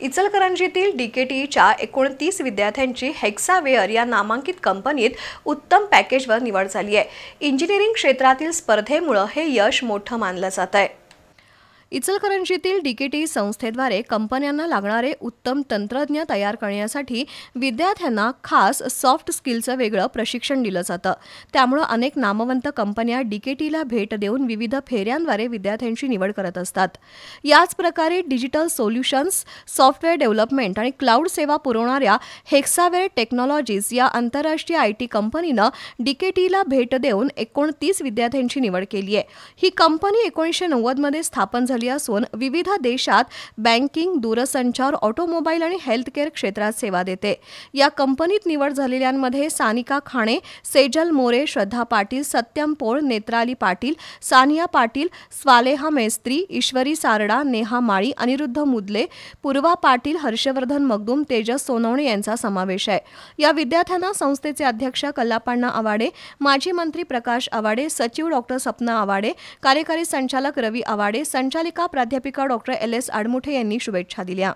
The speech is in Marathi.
इचलकरंजीतील डीकेटीच्या 29 विद्यार्थ्यांची हेक्सावेअर या नामांकित कंपनीत उत्तम पॅकेजवर निवड झाली आहे। इंजिनिअरिंग क्षेत्रातील स्पर्धेमुळे हे यश मोठं मानलं जात आहे। इचलकरंजीतील डीकेटी संस्थेद्वारे कंपन्यांना लागणारे उत्तम तंत्रज्ञ तयार करण्यासाठी विद्यार्थ्यांना खास सॉफ्ट स्किलचं वेगळं प्रशिक्षण दिलं जातं। त्यामुळे अनेक नामवंत कंपन्या डीकेटीला भेट देऊन विविध फेऱ्यांद्वारे विद्यार्थ्यांची निवड करत असतात। याच प्रकारे डिजिटल सोल्युशन्स, सॉफ्टवेअर डेव्हलपमेंट आणि क्लाउड सेवा पुरवणाऱ्या हेक्सावेअर टेक्नॉलॉजीज या आंतरराष्ट्रीय आयटी कंपनीनं डीकेटीला भेट देऊन 29 विद्यार्थ्यांची निवड केली आहे। ही कंपनी 1990 मध्ये स्थापन झाली असून विविध देशात बँकिंग, दूरसंचार, ऑटोमोबाईल आणि हेल्थकेअर क्षेत्रात सेवा देते। या कंपनीत निवड झालेल्यांमध्ये सानिका खाणे, सेजल मोरे, श्रद्धा पाटील, सत्यम पोळ, नेत्राली पाटील, सानिया पाटील, स्वालेहा मेस्त्री, ईश्वरी सारडा, नेहा माळी, अनिरुद्ध मुदले, पूर्वा पाटील, हर्षवर्धन मगदूम, तेजस सोनवणे यांचा समावेश आहे। या विद्यार्थ्यांना संस्थेचे अध्यक्ष कल्लापण्णा आवाडे, माजी मंत्री प्रकाश आवाडे, सचिव डॉ. सपना आवाडे, कार्यकारी संचालक रवी आवाडे, संचालिका प्राध्यापिका डॉ. LS आडमुठे यांनी शुभेच्छा दिल्या।